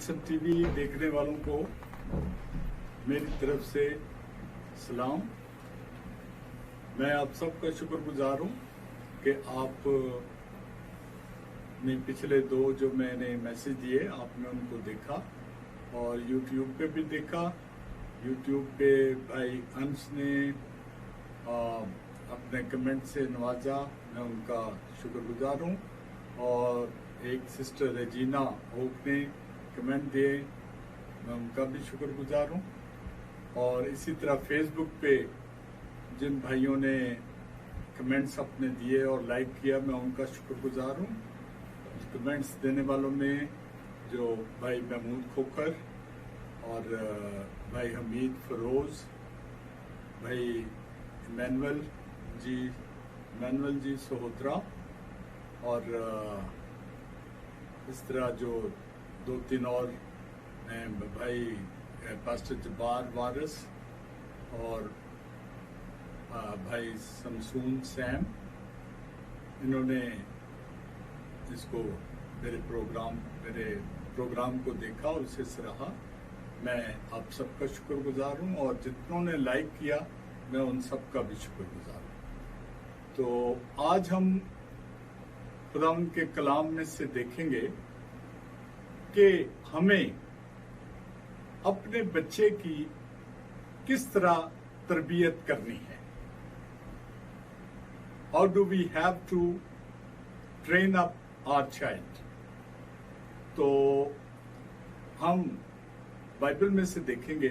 मकसद टीवी देखने वालों को मेरी तरफ से सलाम। मैं आप सबका शुक्रगुजार हूँ कि आप ने पिछले दो जो मैंने मैसेज दिए आपने उनको देखा और YouTube पे भी देखा। YouTube पे भाई अंश ने अपने कमेंट से नवाजा, मैं उनका शुक्रगुजार हूँ। और एक सिस्टर रेजिना ओक ने कमेंट दिए, मैं उनका भी शुक्रगुजार हूँ। और इसी तरह फेसबुक पे जिन भाइयों ने कमेंट्स अपने दिए और लाइक किया, मैं उनका शुक्रगुजार हूँ। कमेंट्स देने वालों में जो भाई महमूद खोखर और भाई हमीद फरोज, भाई मैनुअल जी सोहोत्रा और इस तरह जो दो तीन और भाई पास्टर जब्बार वारिस और भाई शमसून सैम, इन्होंने इसको मेरे प्रोग्राम को देखा और उसे सराहा। मैं आप सबका शुक्रगुजार हूँ और जितनों ने लाइक किया मैं उन सबका भी शुक्रगुजार हूँ। तो आज हम खुदा के कलाम में से देखेंगे कि हमें अपने बच्चे की किस तरह तरबियत करनी है। How do we have to train up our child? तो हम बाइबल में से देखेंगे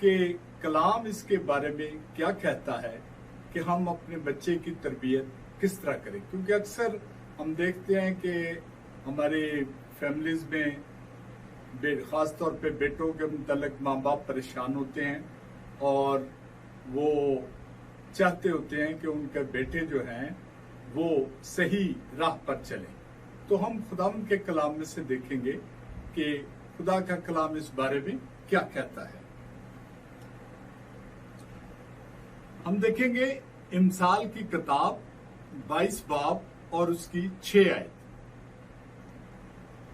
कि कलाम इसके बारे में क्या कहता है कि हम अपने बच्चे की तरबियत किस तरह करें। क्योंकि अक्सर हम देखते हैं कि हमारे फैमिलीज में खास तौर पे बेटों के मुतालिक माँ बाप परेशान होते हैं और वो चाहते होते हैं कि उनके बेटे जो हैं वो सही राह पर चलें। तो हम खुदा के कलाम में से देखेंगे कि खुदा का कलाम इस बारे में क्या कहता है। हम देखेंगे इमसाल की किताब 22 बाब और उसकी 6 आयत।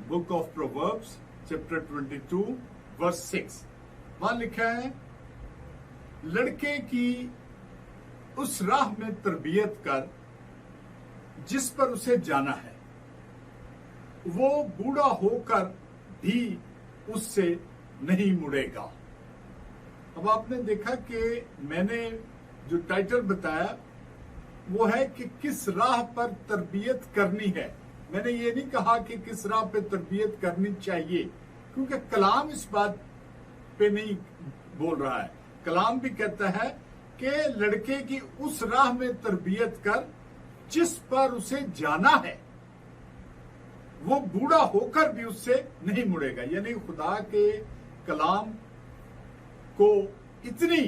Book of Proverbs chapter 22 verse 6, वहां लिखा है, लड़के की उस राह में तरबियत कर जिस पर उसे जाना है, वो बूढ़ा होकर भी उससे नहीं मुड़ेगा। अब आपने देखा कि मैंने जो टाइटल बताया वो है कि किस राह पर तरबियत करनी है। मैंने ये नहीं कहा कि किस राह पे तरबियत करनी चाहिए, क्योंकि कलाम इस बात पे नहीं बोल रहा है। कलाम भी कहता है कि लड़के की उस राह में तरबियत कर जिस पर उसे जाना है, वो बूढ़ा होकर भी उससे नहीं मुड़ेगा। यानी खुदा के कलाम को इतनी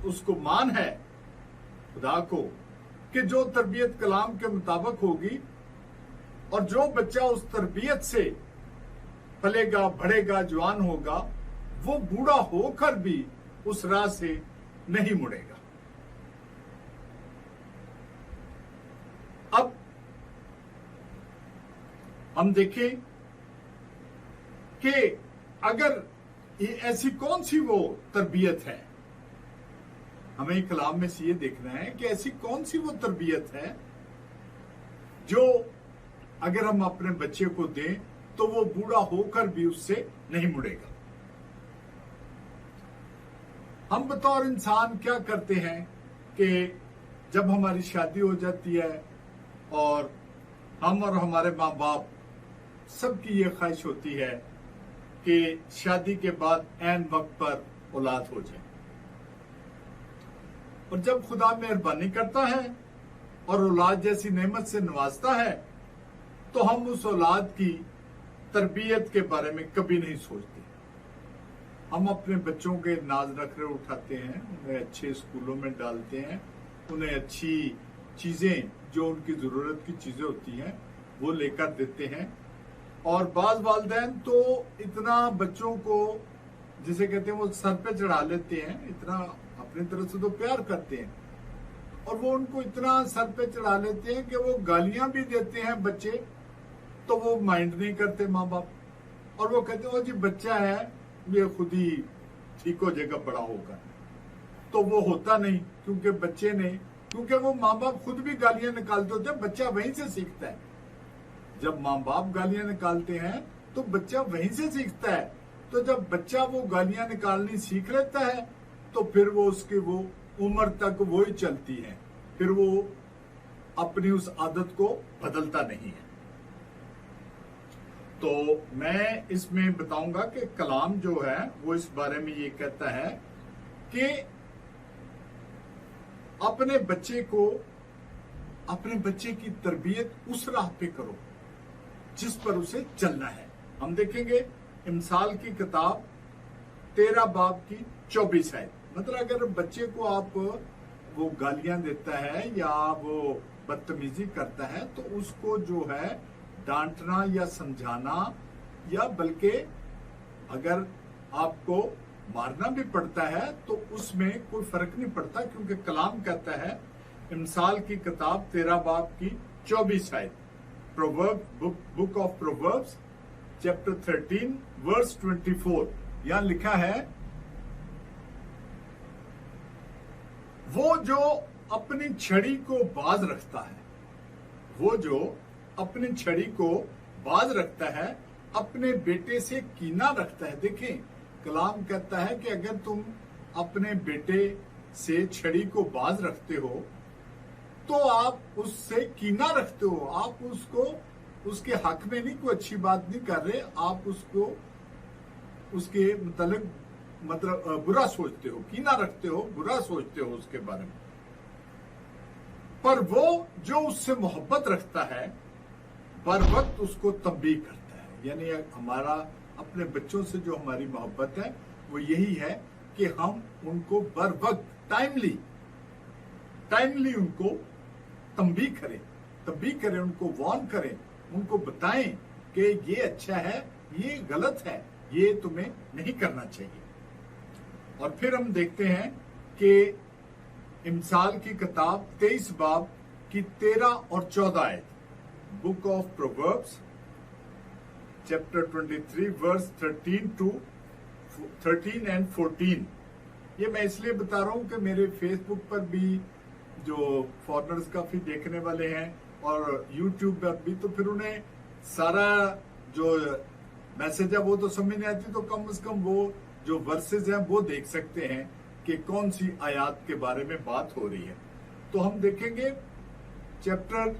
उसको मान है खुदा को कि जो तरबियत कलाम के मुताबिक होगी और जो बच्चा उस तरबियत से पलेगा, बढ़ेगा, जवान होगा, वो बूढ़ा होकर भी उस राह से नहीं मुड़ेगा। अब हम देखें कि अगर ये ऐसी कौन सी वो तरबियत है, हमें कलाम में से ये देखना है कि ऐसी कौन सी वो तरबियत है जो अगर हम अपने बच्चे को दें तो वो बूढ़ा होकर भी उससे नहीं मुड़ेगा। हम बतौर इंसान क्या करते हैं कि जब हमारी शादी हो जाती है और हम और हमारे माँ बाप सबकी ये ख्वाहिश होती है कि शादी के बाद ऐन वक्त पर औलाद हो जाए, और जब खुदा मेहरबानी करता है और औलाद जैसी नेमत से नवाजता है तो हम उस औलाद की तरबियत के बारे में कभी नहीं सोचते। हम अपने बच्चों के नाज नखरे उठाते हैं, उन्हें अच्छे स्कूलों में डालते हैं, उन्हें अच्छी चीजें जो उनकी जरूरत की चीजें होती हैं वो लेकर देते हैं। और बाज वालिदैन तो इतना बच्चों को जिसे कहते हैं वो सर पे चढ़ा लेते हैं, इतना अपनी तरफ से तो प्यार करते हैं और वो उनको इतना सर पे चढ़ा लेते हैं कि वो गालियां भी देते हैं बच्चे तो वो माइंड नहीं करते माँ बाप, और वो कहते हो जी बच्चा है, ये खुद ही ठीक हो जाएगा बड़ा होगा। तो वो होता नहीं, क्योंकि वो माँ बाप खुद भी गालियां निकालते होते हैं, बच्चा वहीं से सीखता है। जब माँ बाप गालियां निकालते हैं तो बच्चा वहीं से सीखता है। तो जब बच्चा वो गालियां निकालनी सीख लेता है तो फिर वो उसकी वो उम्र तक वो ही चलती है, फिर वो अपनी उस आदत को बदलता नहीं है। तो मैं इसमें बताऊंगा कि कलाम जो है वो इस बारे में ये कहता है कि अपने बच्चे की तरबियत उस राह पे करो जिस पर उसे चलना है। हम देखेंगे इमसाल की किताब 13 बाब की 24 है। मतलब अगर बच्चे को आप वो गालियां देता है या वो बदतमीजी करता है तो उसको जो है डांटना या समझाना, या बल्कि अगर आपको मारना भी पड़ता है तो उसमें कोई फर्क नहीं पड़ता, क्योंकि कलाम कहता है इमसाल की किताब 13 बाब की 24 आयत, book of Proverbs chapter 13 verse 24, यहां लिखा है वो जो अपनी छड़ी को बाज रखता है, वो जो अपनी छड़ी को बाज रखता है, अपने बेटे से कीना रखता है। देखें, कलाम कहता है कि अगर तुम अपने बेटे से छड़ी को बाज रखते हो तो आप उससे कीना रखते हो, आप उसको उसके हक में नहीं, कोई अच्छी बात नहीं कर रहे, आप उसको उसके मतलब बुरा सोचते हो, कीना रखते हो, बुरा सोचते हो उसके बारे में। पर वो जो उससे मोहब्बत रखता है बर वक्त उसको तंबीह करता है। यानी हमारा अपने बच्चों से जो हमारी मोहब्बत है वो यही है कि हम उनको बर वक्त टाइमली उनको तंबीह करें, उनको वार्न करें, उनको बताएं कि ये अच्छा है, ये गलत है, ये तुम्हें नहीं करना चाहिए। और फिर हम देखते हैं कि इमसाल की किताब 23 बाब की 13 और 14 आयत, book of Proverbs chapter 23 verse 13 and 14। ये मैं इसलिए बता रहा हूं कि मेरे फेसबुक पर भी जो फॉरेनर्स काफी देखने वाले हैं और यूट्यूब पर भी, तो फिर उन्हें सारा जो मैसेज है वो तो समझ नहीं आती, तो कम से कम वो जो वर्सेस हैं वो देख सकते हैं कि कौन सी आयत के बारे में बात हो रही है। तो हम देखेंगे चैप्टर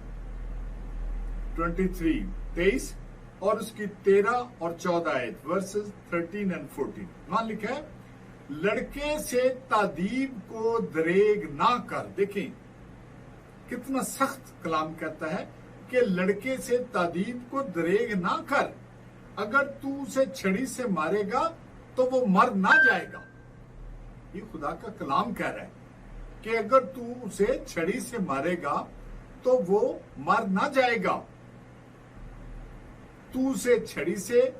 23 और उसकी 13 और 14 आयत, वर्सेस 13 एंड 14। वहां लिखा है लड़के से तादीब को दरेग ना कर। देखें कितना सख्त कलाम कहता है कि लड़के से तादीब को दरेग ना कर, अगर तू उसे छड़ी से मारेगा तो वो मर ना जाएगा। ये खुदा का कलाम कह रहा है कि अगर तू उसे छड़ी से मारेगा तो वो मर ना जाएगा, तू उसे छड़ी से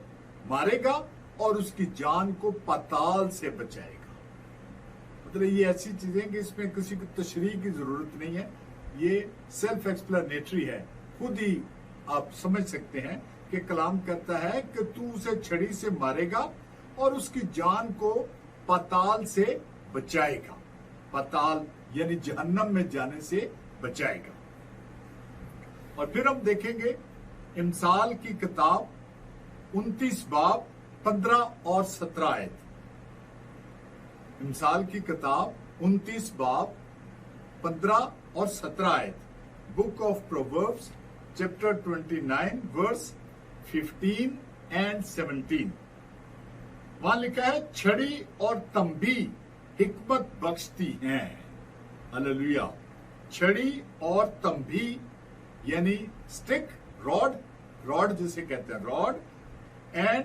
मारेगा और उसकी जान को पाताल से बचाएगा। मतलब ये ऐसी चीजें कि इसमें किसी की तशरीह की जरूरत नहीं है, ये सेल्फ एक्सप्लेनेटरी है, खुद ही आप समझ सकते हैं कि कलाम कहता है कि तू उसे छड़ी से मारेगा और उसकी जान को पाताल से बचाएगा। पाताल यानी जहन्नम में जाने से बचाएगा। और फिर हम देखेंगे इमसाल की किताब 29 बाब 15 और 17 आयत। इमसाल की किताब 29 बाब 15 और 17 आयत, book of Proverbs chapter 29 verse 15 and 17। वहां लिखा है छड़ी और तंबी हिकमत बख्शती हैं। हालेलुया। छड़ी और तंबी यानी स्टिक, रॉड जिसे कहते हैं रॉड, एंड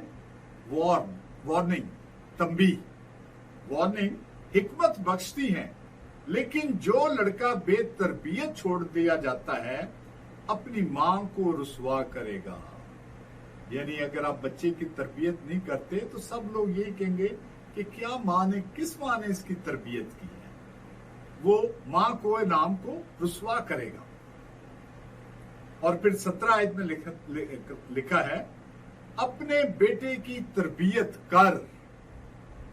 वार्निंग, तंबी वार्निंग हिकमत बख्शती हैं। लेकिन जो लड़का बेतरबियत छोड़ दिया जाता है अपनी मां को रुसवा करेगा। यानी अगर आप बच्चे की तरबियत नहीं करते तो सब लोग यही कहेंगे कि क्या किस मां ने इसकी तरबियत की है, वो मां को नाम को रुसवा करेगा। और फिर 17 आयत में लिखा है, अपने बेटे की तरबियत कर,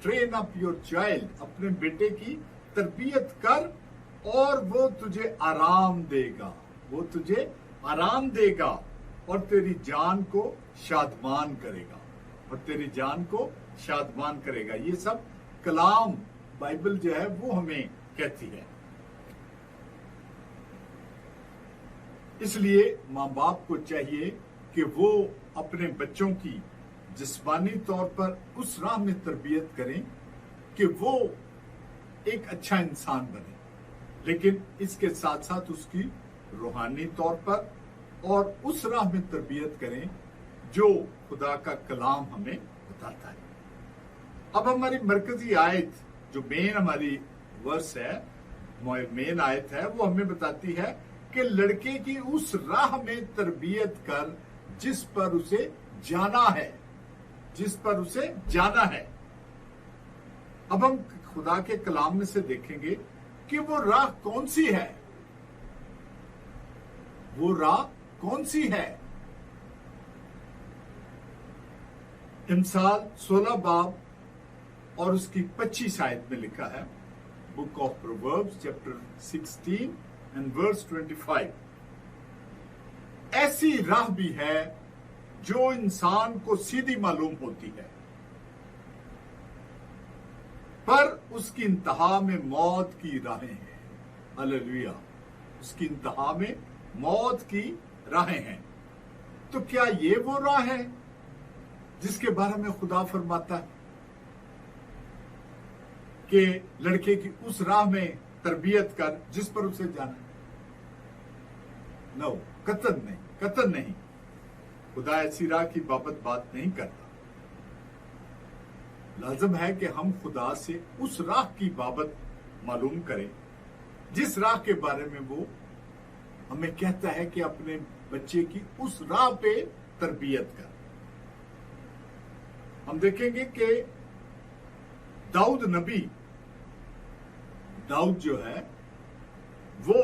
ट्रेन अप योर चाइल्ड, अपने बेटे की तरबियत कर और वो तुझे आराम देगा, वो तुझे आराम देगा और तेरी जान को शादमान करेगा, और तेरी जान को शादमान करेगा। ये सब कलाम बाइबल जो है वो हमें कहती है। इसलिए माँ बाप को चाहिए कि वो अपने बच्चों की जिस्मानी तौर पर उस राह में तरबियत करें कि वो एक अच्छा इंसान बने, लेकिन इसके साथ साथ उसकी रूहानी तौर पर और उस राह में तरबियत करें जो खुदा का कलाम हमें बताता है। अब हमारी मरकजी आयत जो मेन हमारी वर्स है, मेन आयत है, वो हमें बताती है कि लड़के की उस राह में तरबियत कर जिस पर उसे जाना है, जिस पर उसे जाना है। अब हम खुदा के कलाम में से देखेंगे कि वो राह कौन सी है, वो राह कौन सी है। इमसाल 16 बाब और उसकी 25 आयत में लिखा है, book of Proverbs chapter 16 and verse 25, ऐसी राह भी है जो इंसान को सीधी मालूम होती है, पर उसकी इंतहा में मौत की राहें हैं। हालेलुया, उसकी इंतहा में मौत की राहें हैं। तो क्या ये वो राह है जिसके बारे में खुदा फरमाता है कि लड़के की उस राह में तरबियत कर जिस पर उसे जाना है? नो, कतन नहीं, कतन नहीं। खुदा ऐसी राह की बाबत बात नहीं करता। लाजम है कि हम खुदा से उस राह की बाबत मालूम करें जिस राह के बारे में वो हमें कहता है कि अपने बच्चे की उस राह पे तरबियत कर। हम देखेंगे कि दाऊद नबी, दाऊद जो है वो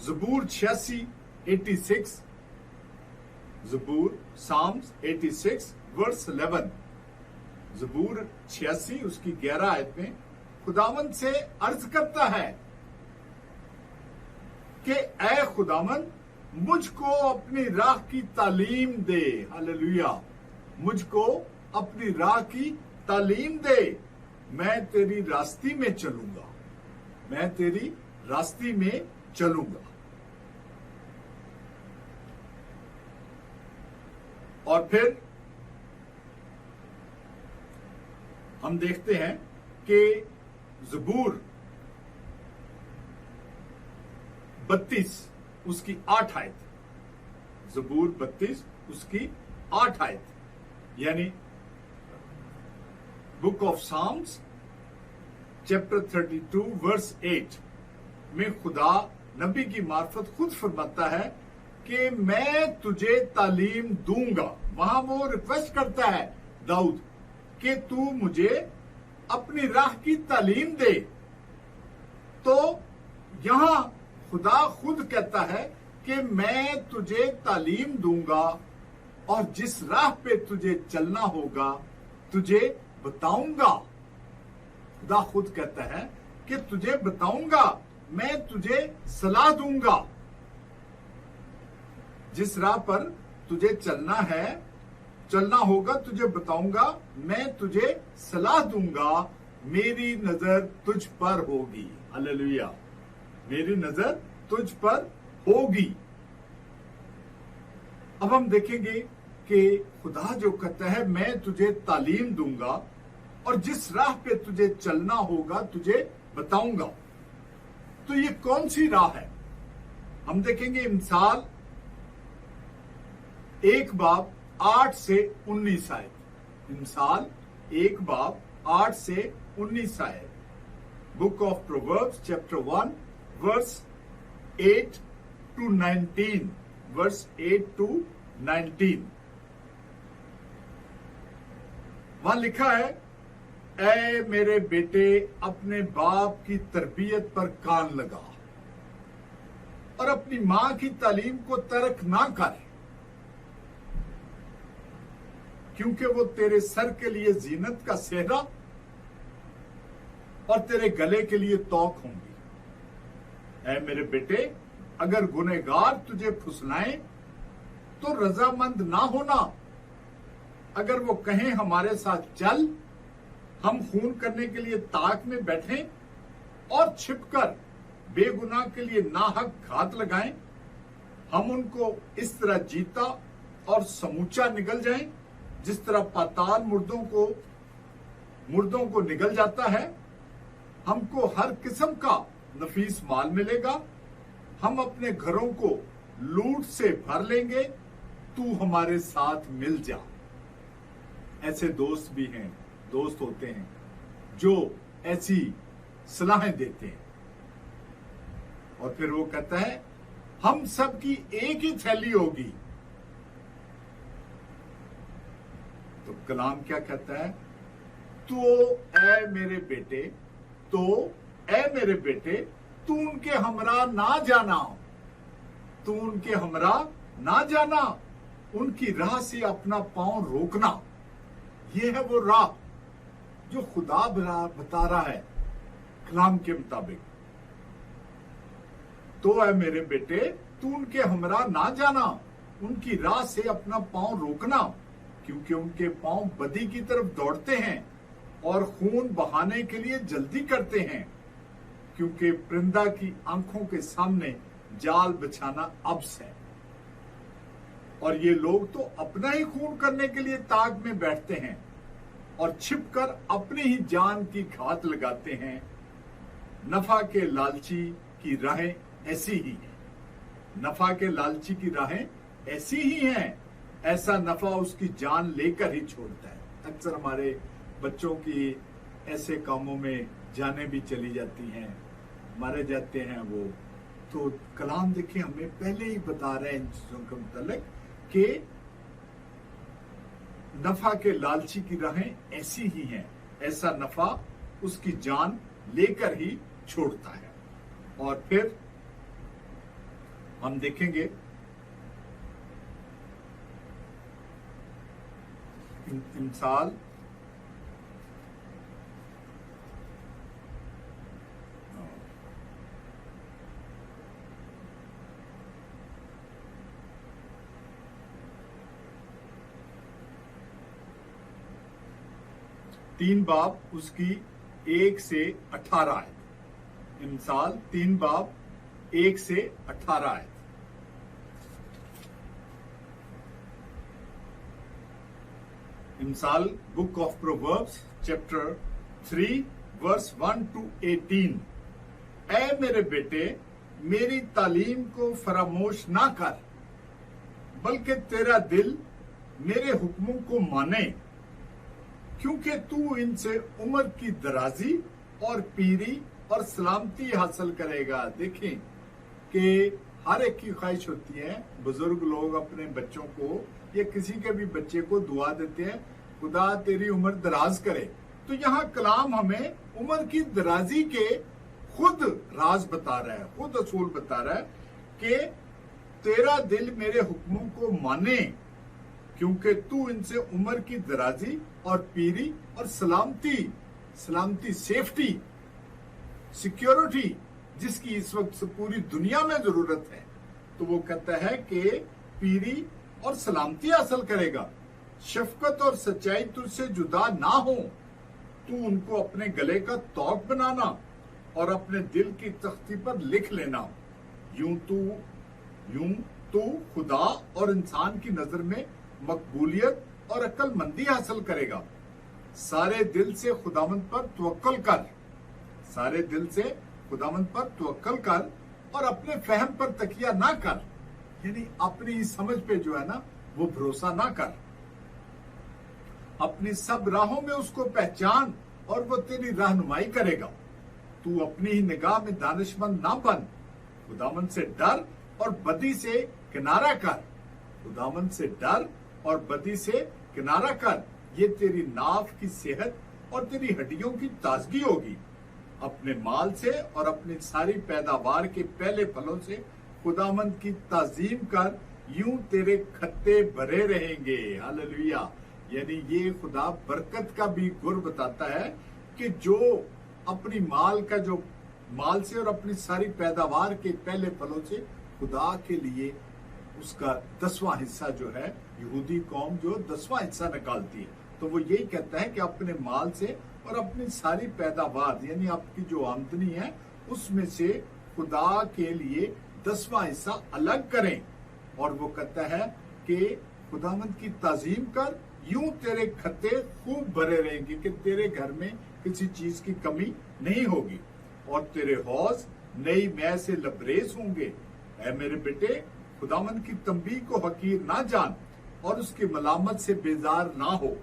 ज़बूर 86 ज़बूर साम्स 86 वर्स 11, ज़बूर 86 उसकी 11 आयत में खुदावंद से अर्ज करता है कि ऐ खुदावंद मुझको अपनी राह की तालीम दे। हालेलुया, मुझको अपनी राह की तालीम दे, मैं तेरी रास्ते में चलूंगा, मैं तेरी रास्ते में चलूंगा। और फिर हम देखते हैं कि ज़बूर 32 उसकी 8 आयत, ज़बूर 32 उसकी 8 आयत, यानी book of Psalms chapter 32 verse 8 में खुदा नबी की मार्फत खुद फरमाता है कि मैं तुझे तालीम दूंगा। वहां वो रिक्वेस्ट करता है दाऊद कि तू मुझे अपनी राह की तालीम दे। तो यहां खुदा खुद कहता है कि मैं तुझे तालीम दूंगा और जिस राह पे तुझे चलना होगा तुझे बताऊंगा। खुदा खुद कहता है कि तुझे बताऊंगा, मैं तुझे सलाह दूंगा। जिस राह पर तुझे चलना है, चलना होगा, तुझे बताऊंगा, मैं तुझे सलाह दूंगा, मेरी नजर तुझ पर होगी। हालेलुया, मेरी नजर तुझ पर होगी। अब हम देखेंगे कि खुदा जो कहता है मैं तुझे तालीम दूंगा और जिस राह पे तुझे चलना होगा तुझे बताऊंगा। तो ये कौन सी राह है? हम देखेंगे इमसाल 1 बाब 8 से 19 आयत, इमसाल 1 बाब 8 से 19 आयत, book of Proverbs chapter 1 verse 8 to 19, verse 8 to 19। वहां लिखा है, ऐ मेरे बेटे अपने बाप की तरबियत पर कान लगा اور اپنی ماں کی تعلیم کو ترک نہ کر، کیونکہ وہ تیرے سر کے لیے زینت کا صحرا اور تیرے گلے کے لیے توق ہوں گی۔ اے میرے بیٹے، اگر گنہگار تجھے پھسلائیں تو رضامند نہ ہونا۔ اگر وہ کہیں ہمارے ساتھ چل، ہم خون کرنے کے لیے طاق میں بیٹھیں اور چھپ کر بے گناہ کے لیے ناحق گھات لگائیں، ہم ان کو اس طرح جیتا اور سموچا نگل جائیں جس طرح پاتال مردوں کو نگل جاتا ہے۔ ہم کو ہر قسم کا نفیس مال ملے گا، ہم اپنے گھروں کو لوٹ سے بھر لیں گے، تو ہمارے ساتھ مل جا۔ ایسے دوست بھی ہیں، دوست ہوتے ہیں جو ایسی صلاحیں دیتے ہیں، اور پھر وہ کہتا ہے ہم سب کی ایک ہی تھیلی ہوگی۔ تو کلام کیا کہتا ہے؟ اے میرے بیٹے تو ان کے ہمراہ نہ جانا، ان کی راہ سے اپنا پاؤں روکنا۔ یہ ہے وہ راہ جو خدا بتا رہا ہے کلام کے مطابق۔ تو اے میرے بیٹے، تو ان کے ہمراہ نہ جانا، ان کی راہ سے اپنا پاؤں روکنا، کیونکہ ان کے پاؤں بدی کی طرف دوڑتے ہیں اور خون بہانے کے لیے جلدی کرتے ہیں، کیونکہ پرندہ کی آنکھوں کے سامنے جال بچھانا ابس ہے۔ اور یہ لوگ تو اپنا ہی خون کرنے کے لیے طاق میں بیٹھتے ہیں اور چھپ کر اپنی ہی جان کی گھات لگاتے ہیں۔ نفع کے لالچی کی راہیں ایسی ہی ہیں، نفع کے لالچی کی راہیں ایسی ہی ہیں، ایسا نفع اس کی جان لے کر ہی چھوڑتا ہے۔ اکثر ہمارے بچوں کی ایسے کاموں میں جانیں بھی چلی جاتی ہیں، مارے جاتے ہیں وہ۔ تو کلام دیکھیں ہمیں پہلے ہی بتا رہے ہیں ان چیزوں کے متعلق کہ نفع کے لالچی کی راہیں ایسی ہی ہیں، ایسا نفع اس کی جان لے کر ہی چھوڑتا ہے۔ اور پھر ہم دیکھیں گے امثال تین باب اس کی 1 سے 18 آیت۔ امثال 3 باب 1 سے 18 آیت۔ امثال book of Proverbs chapter 3 verse 1 to 18۔ اے میرے بیٹے، میری تعلیم کو فراموش نہ کر، بلکہ تیرا دل میرے حکموں کو مانے، کیونکہ تو ان سے عمر کی درازی اور پیری اور سلامتی حاصل کرے گا۔ دیکھیں کہ ہر ایک کی خواہش ہوتی ہے، بزرگ لوگ اپنے بچوں کو یا کسی کے بھی بچے کو دعا دیتے ہیں خدا تیری عمر دراز کرے۔ تو یہاں کلام ہمیں عمر کی درازی کے خود راز بتا رہا ہے، خود اصول بتا رہا ہے کہ تیرا دل میرے حکموں کو مانے، کیونکہ تو ان سے عمر کی درازی اور پیری اور سلامتی سیفٹی سیکیورٹی جس کی اس وقت پوری دنیا میں ضرورت ہے، تو وہ کہتا ہے کہ پیری اور سلامتی حاصل کرے گا۔ شفقت اور سچائی تجھ سے جدا نہ ہو، تو ان کو اپنے گلے کا توق بنانا اور اپنے دل کی تختی پر لکھ لینا۔ یوں تو خدا اور انسان کی نظر میں مقبولیت اور عقل مندی حاصل کرے گا۔ سارے دل سے خداوند پر توکل کر، سارے دل سے خداوند پر توکل کر اور اپنے فہم پر تکیہ نہ کر، یعنی اپنی سمجھ پہ جو ہے نا وہ بھروسہ نہ کر۔ اپنی سب راہوں میں اس کو پہچان اور وہ تیری رہنمائی کرے گا۔ تو اپنی ہی نگاہ میں دانش مند نہ بن، خداوند سے ڈر اور بدی سے کنارہ کر، خداوند سے ڈر اور بدی سے کنارہ کر، یہ تیری ناف کی صحت اور تیری ہڈیوں کی تازگی ہوگی۔ اپنے مال سے اور اپنی ساری پیداوار کے پہلے پھلوں سے खुदावंद की ताजीम कर, यूं तेरे खत्ते भरे रहेंगे। हालेलुया। यानी ये खुदा बरकत का भी गुर बताता है कि जो अपनी माल से और अपनी सारी पैदावार के पहले फलों से खुदा के लिए उसका 10वां हिस्सा जो है, यहूदी कौम जो 10वां हिस्सा निकालती है, तो वो यही कहता है कि अपने माल से और अपनी सारी पैदावार यानी आपकी जो आमदनी है उसमें से खुदा के लिए 10वां हिस्सा अलग करें। और वो कहता है कि खुदावंद की ताजीम कर, यूं तेरे खत्ते खूब भरे रहेंगे कि तेरे घर में किसी चीज की कमी नहीं होगी, और तेरे हौज नई मै से लबरेज होंगे। ऐ मेरे बेटे, खुदावंद की तंबीह को हकीर ना जान और उसकी मलामत से बेजार ना हो,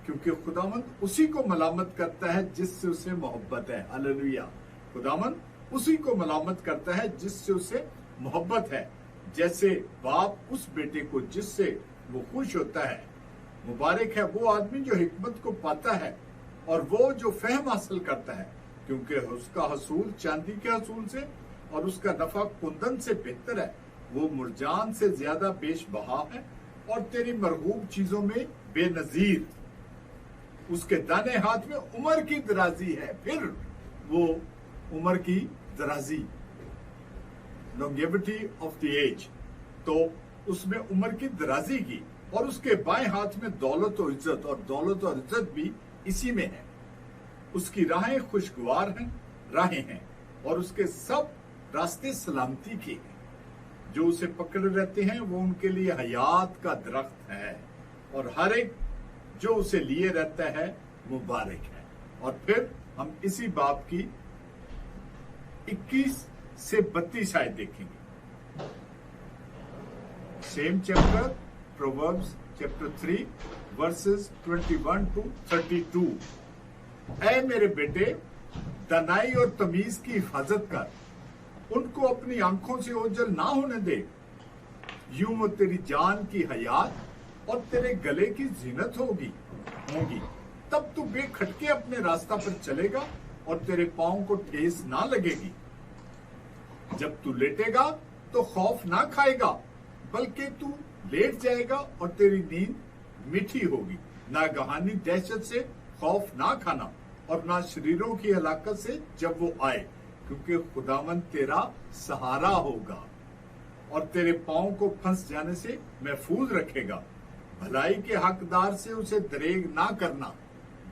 क्योंकि खुदावंद उसी को मलामत करता है जिससे उसे मोहब्बत है। हालेलुया। खुदावंद उसी को मलामत करता है जिससे उसे मोहब्बत है, जैसे बाप उस बेटे को जिससे वो खुश होता है। मुबारक है वो आदमी जो हिकमत को पाता है और वो जो फहम हासिल करता है, क्योंकि उसका हसूल चांदी के हसूल से और उसका नफा कुंदन से बेहतर है। वो मुरजान से ज्यादा बेशबहा है और तेरी मरगूब चीजों में बेनजीर। उसके दाने हाथ में उम्र की दराजी है। फिर वो उम्र की Darazi, longevity of the age, तो उसमें उम्र की दराजी की, और उसके बाएं हाथ में दौलत और इज्जत, और दौलत और इज्जत भी इसी में है। उसकी राहें खुशगवार राहें हैं और उसके सब रास्ते सलामती के हैं। जो उसे पकड़े रहते हैं वो उनके लिए हयात का दरख्त है, और हर एक जो उसे लिए रहता है मुबारक है। और फिर हम इसी बाब की 21 से 32 आयत देखेंगे। Same chapter, proverbs chapter 3 versus 21 to 32। ऐ मेरे बेटे, दनाई और तमीज की हिफाजत कर, उनको अपनी आंखों से ओझल ना होने दे। यूं वो तेरी जान की हयात और तेरे गले की जीनत होगी। तब तू बेखटके अपने रास्ता पर चलेगा और तेरे पांव को ठेस ना लगेगी। जब तू लेटेगा तो खौफ ना खाएगा, बल्कि तू लेट जाएगा और तेरी नींद मीठी होगी। नागहानी दहशत से खौफ ना खाना और ना शरीरों की हलाकत से जब वो आए, क्योंकि खुदावंद तेरा सहारा होगा और तेरे पांव को फंस जाने से महफूज रखेगा। भलाई के हकदार से उसे दरेग ना करना,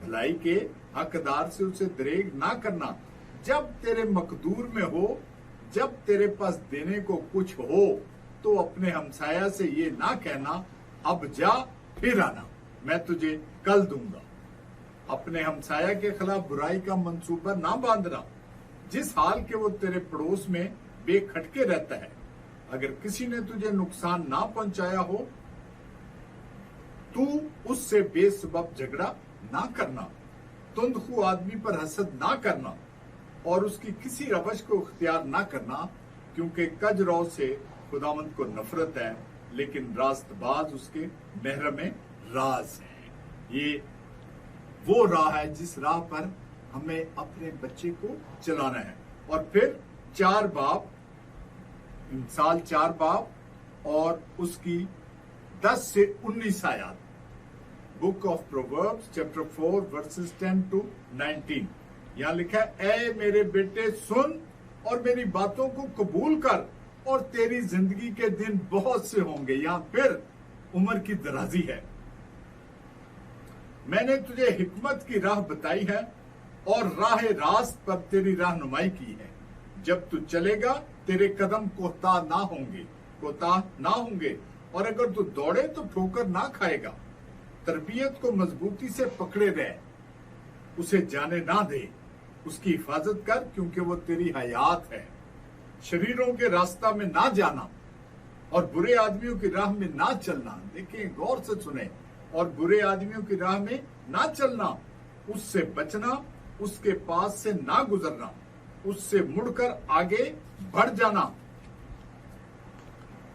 भलाई के हकदार से उसे दरेग ना करना। जब तेरे मकदूर में हो, जब तेरे पास देने को कुछ हो, तो अपने हमसाया से ये ना कहना अब जा फिर आना, मैं तुझे कल दूंगा। अपने हमसाया के खिलाफ बुराई का मंसूबा ना बांधना, जिस हाल के वो तेरे पड़ोस में बेखटके रहता है। अगर किसी ने तुझे नुकसान ना पहुंचाया हो, तू उससे बेसबब झगड़ा ना करना। तुंदखू आदमी पर हसद ना करना और उसकी किसी रवश को इख्तियार ना करना, क्योंकि कजरौ से खुदावंद को नफरत है, लेकिन रास्तबाज उसके महर में राज है। ये वो राह है जिस राह पर हमें अपने बच्चे को चलाना है। और फिर 4 बाब, मिसाल 4 बाब और उसकी 10 से 19 आयत। Book of Proverbs chapter 4 versus 10 to 19। यहाँ लिखा है, ऐ मेरे बेटे सुन और मेरी बातों को कबूल कर, और तेरी जिंदगी के दिन बहुत से होंगे। यहाँ फिर उम्र की दराजी है। मैंने तुझे हिकमत की राह बताई है और राह रास्त पर तेरी रहनुमाई की है। जब तू चलेगा तेरे कदम कोताह ना होंगे, और अगर तू दौड़े तो ठोकर ना खाएगा। तरबियत को मजबूती से पकड़े रह, उसे जाने ना दे, उसकी हिफाजत कर, क्योंकि वो तेरी हयात है। शरीरों के रास्ता में ना जाना और बुरे आदमियों की राह में ना चलना। देखें, गौर से सुने, और बुरे आदमियों की राह में ना चलना, उससे बचना, उसके पास से ना गुजरना, उससे मुड़कर आगे बढ़ जाना,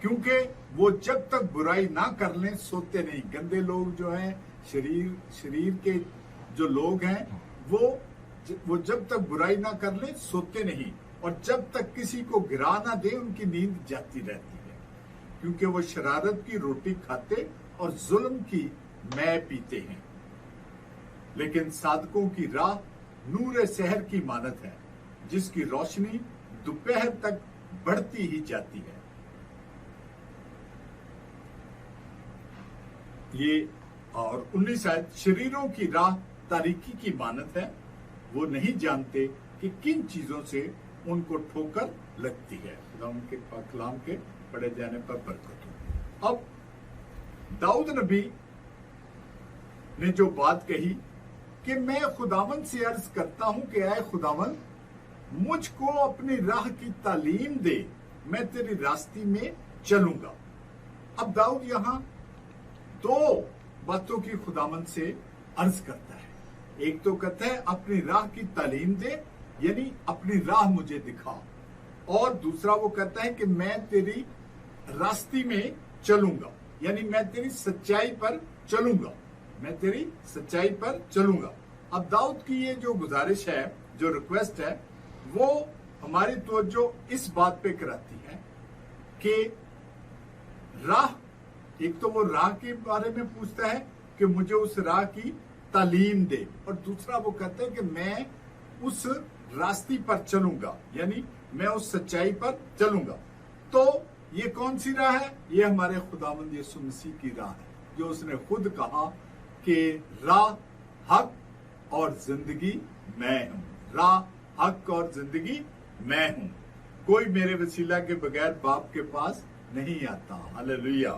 क्योंकि वो जब तक बुराई ना कर लें सोते नहीं। गंदे लोग जो हैं, शरीर के जो लोग हैं, वो जब तक बुराई ना कर लें सोते नहीं। और जब तक किसी को गिरा ना दे उनकी नींद जाती रहती है, क्योंकि वो शरारत की रोटी खाते और जुल्म की मै पीते हैं। लेकिन साधकों की राह नूर सहर की मानत है, जिसकी रोशनी दोपहर तक बढ़ती ही जाती है। ये और 19 आयत, शरीरों की राह तारीकी की मानत है, वो नहीं जानते कि किन चीजों से उनको ठोकर लगती है। उनके कलाम के पढ़े जाने पर बरकत हो। अब दाऊद नबी ने जो बात कही कि मैं खुदावंद से अर्ज करता हूं कि आए खुदावंद, मुझको अपनी राह की तालीम दे, मैं तेरी रास्ते में चलूंगा। अब दाऊद यहां दो बातों की खुदावंद से अर्ज करता है। एक तो कहता है अपनी राह की तालीम दे, यानी अपनी राह मुझे दिखा, और दूसरा वो कहता है कि मैं तेरी रास्ते में चलूंगा, यानी मैं तेरी सच्चाई पर चलूंगा, मैं तेरी सच्चाई पर चलूंगा। अब दाऊद की ये जो गुजारिश है, जो रिक्वेस्ट है, वो हमारी तवज्जो इस बात पे कराती है कि राह, एक तो वो राह के बारे में पूछता है कि मुझे उस राह की तालीम दे, और दूसरा वो कहता है कि मैं उस रास्ते पर चलूंगा, यानी मैं उस सच्चाई पर चलूंगा। तो ये कौन सी राह है? ये हमारे खुदावंद यीशु मसीह की राह है, जो उसने खुद कहा कि राह, हक और जिंदगी मैं हूं। राह, हक और जिंदगी मैं हूं। कोई मेरे वसीला के बगैर बाप के पास नहीं आता। हालेलुया।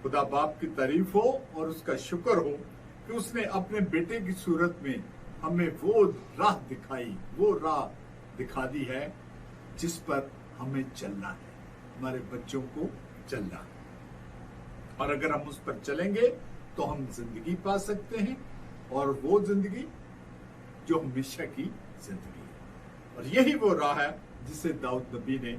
खुदा बाप की तारीफ हो और उसका शुक्र हो कि उसने अपने बेटे की सूरत में हमें वो राह दिखाई, वो राह दिखा दी है जिस पर हमें चलना है, हमारे बच्चों को चलना है। और अगर हम उस पर चलेंगे तो हम जिंदगी पा सकते हैं, और वो जिंदगी जो हमेशा की जिंदगी है। और यही वो राह है जिसे दाऊद नबी ने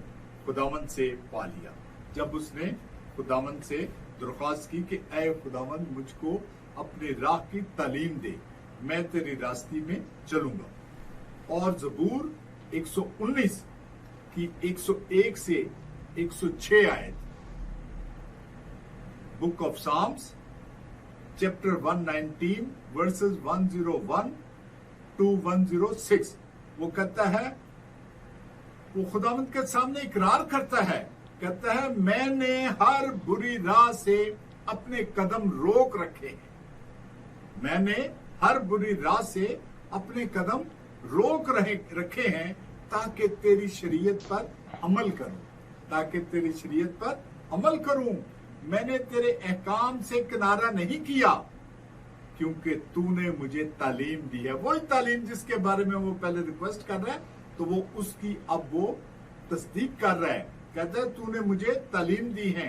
खुदावंद से पा लिया, जब उसने खुदावंद से दरख्वास्त की कि ऐ खुदावंद, मुझको अपनी राह की तालीम दे, मैं तेरी रास्ते में चलूंगा। और जबूर 119 की 101 से 106 आयत, book of Psalms chapter 119 verses 101 to 106, वो कहता है, वो खुदावंद के सामने इकरार करता है, कहता है मैंने हर बुरी राह से अपने कदम रोक रखे हैं, मैंने हर बुरी राह से अपने कदम रोक रखे हैं, ताकि तेरी शरीयत पर अमल करूं, ताकि तेरी शरीयत पर अमल करूं। मैंने तेरे अहकाम से किनारा नहीं किया, क्योंकि तूने मुझे तालीम दी है। वही तालीम जिसके बारे में वो पहले रिक्वेस्ट कर रहा है, तो वो उसकी अब वो तस्दीक कर रहा है। कहता है तूने मुझे तालीम दी है,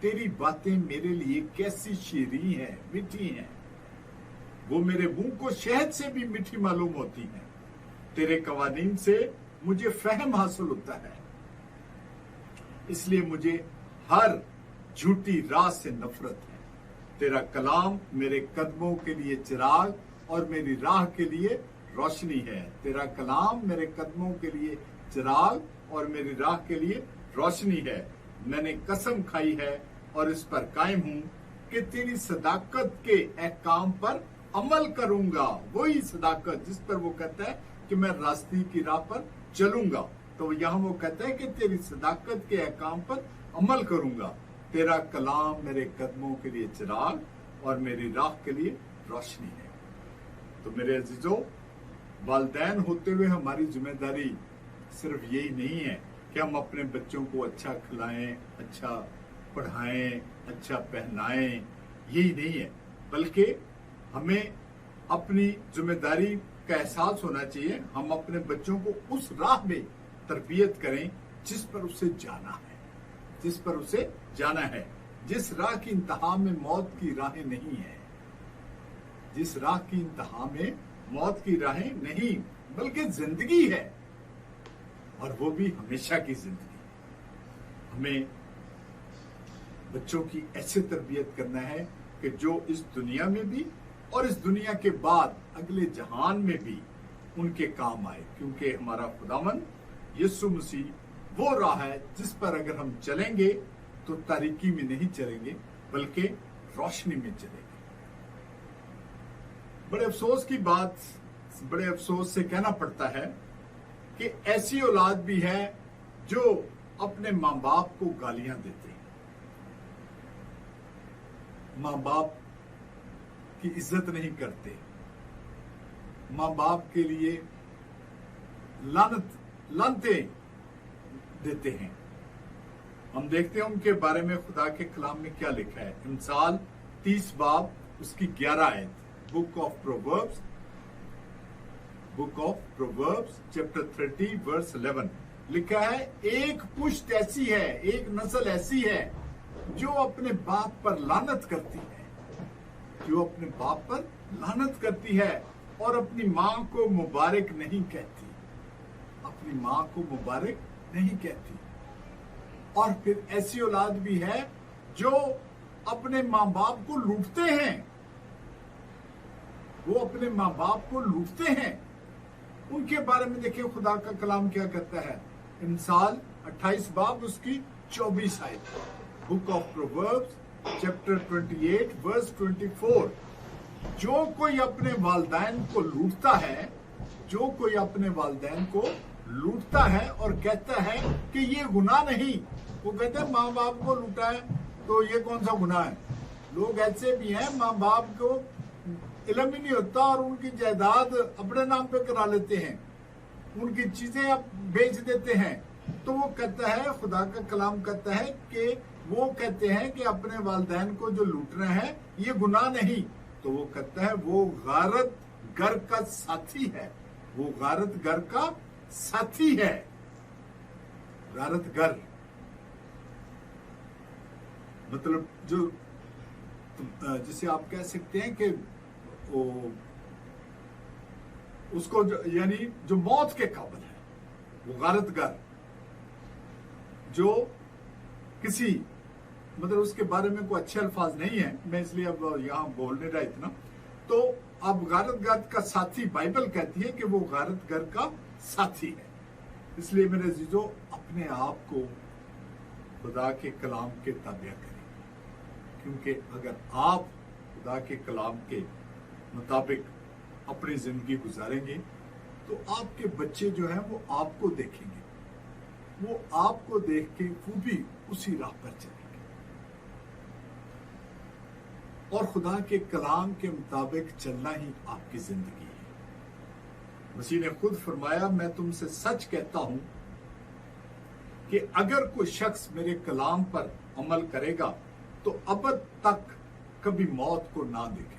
तेरी बातें मेरे लिए कैसी शीरीं है, मीठी हैं, वो मेरे मुंह को शहद से भी मीठी मालूम होती हैं। तेरे कवानीन से मुझे फहम हासिल होता है, इसलिए मुझे हर झूठी राह से नफरत है। तेरा कलाम मेरे कदमों के लिए चिराग और मेरी राह के लिए रोशनी है। तेरा कलाम मेरे कदमों के लिए चिराग और मेरी राह के लिए रोशनी है। मैंने कसम खाई है और इस पर कायम हूं कि तेरी सदाकत के अहकाम पर अमल करूंगा। वही सदाकत जिस पर वो कहता है कि मैं रास्ते की राह पर चलूंगा, तो यहाँ वो कहता है कि तेरी सदाकत के अहकाम पर अमल करूंगा। तेरा कलाम मेरे कदमों के लिए चिराग और मेरी राह के लिए रोशनी है। तो मेरे अजीजों, वालिदैन होते हुए हमारी जिम्मेदारी सिर्फ यही नहीं है कि हम अपने बच्चों को अच्छा खिलाएं, अच्छा पढ़ाएं, अच्छा पहनाएं, यही नहीं है, बल्कि हमें अपनी जिम्मेदारी का एहसास होना चाहिए। हम अपने बच्चों को उस राह में तरबियत करें जिस पर उसे जाना है, जिस पर उसे जाना है, जिस राह की इंतहा में मौत की राहें नहीं है, जिस राह की इंतहा में मौत की राहें नहीं बल्कि जिंदगी है, और वो भी हमेशा की जिंदगी। हमें बच्चों की ऐसे तरबियत करना है कि जो इस दुनिया में भी और इस दुनिया के बाद अगले जहान में भी उनके काम आए, क्योंकि हमारा खुदावंद यीशु मसीह वो राह है जिस पर अगर हम चलेंगे तो तारीकी में नहीं चलेंगे बल्कि रोशनी में चलेंगे। बड़े अफसोस की बात, बड़े अफसोस से कहना पड़ता है कि ऐसी औलाद भी है जो अपने माँ बाप को गालियां देते हैं, माँ बाप की इज्जत नहीं करते, माँ बाप के लिए लानते देते हैं। हम देखते हैं उनके बारे में खुदा के कलाम में क्या लिखा है। इमसाल 30 बाब उसकी 11 आयत, book of Proverbs chapter 30 verse 11 लिखा है, एक पुश्त ऐसी है, एक नस्ल ऐसी है जो अपने बाप पर लानत करती है, जो अपने बाप पर लानत करती है और अपनी माँ को मुबारक नहीं कहती, अपनी माँ को मुबारक नहीं कहती। और फिर ऐसी औलाद भी है जो अपने माँ बाप को लूटते हैं, वो अपने माँ बाप को लूटते हैं। उनके बारे में देखिए खुदा का कलाम क्या कहता है। इमसाल 28 बाब उसकी 24 आयत, book of Proverbs chapter 28 verse 24, जो कोई अपने वालिदैन को लूटता है, जो कोई अपने वालिदैन को लूटता है और कहता है कि ये गुनाह नहीं, वो कहते हैं माँ बाप को लूटा है तो ये कौन सा गुनाह है। लोग ऐसे भी हैं, माँ बाप को इल्म ही नहीं होता और उनकी जायदाद अपने नाम पे करा लेते हैं, उनकी चीजें अब बेच देते हैं। तो वो कहता है, खुदा का कलाम कहता है कि वो कहते हैं कि अपने वालिदैन को जो लूटना है ये गुनाह नहीं। तो वो कहता है वो गारत घर का साथी है, वो गारत घर का साथी है। गारत घर मतलब जो जिसे आप कह सकते हैं कि वो उसको यानी जो मौत के काबिल है, वो गारत घर जो किसी मतलब उसके बारे में कोई अच्छे अल्फाज नहीं है, मैं इसलिए अब यहाँ बोलने रहा इतना। तो अब गारत घर का साथी बाइबल कहती है कि वो गारत घर का साथी है। इसलिए मेरे अजीजों, अपने आप को खुदा के कलाम के ताबिया करें, क्योंकि अगर आप खुदा के कलाम के मुताबिक अपनी जिंदगी गुजारेंगे तो आपके बच्चे जो हैं वो आपको देखेंगे, वो आपको देख के वो भी उसी राह पर चलेंगे और खुदा के कलाम के मुताबिक चलना ही आपकी जिंदगी है। मसीह ने खुद फरमाया, मैं तुमसे सच कहता हूं कि अगर कोई शख्स मेरे कलाम पर अमल करेगा तो अबद तक कभी मौत को ना देखे।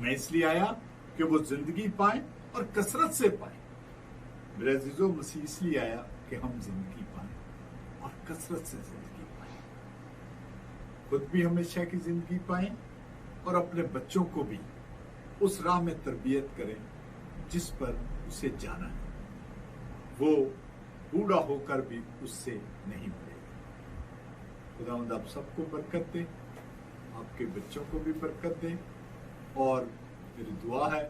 मैं इसलिए आया कि वो जिंदगी पाए और कसरत से पाए। मेरे अजीजों, मसीह इसलिए आया कि हम जिंदगी पाए और कसरत से जिंदगी पाए, खुद भी हमेशा की जिंदगी पाए और अपने बच्चों को भी उस राह में तरबियत करें जिस पर उसे जाना है। वो बूढ़ा होकर भी उससे नहीं बढ़ेगा। खुदावंद आप सबको बरकत दे, आपके बच्चों को भी बरकत दे और मेरी दुआ है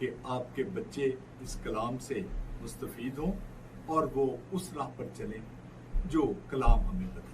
कि आपके बच्चे इस कलाम से मुस्तफीद हों और वो उस राह पर चलें जो कलाम हमें बताए।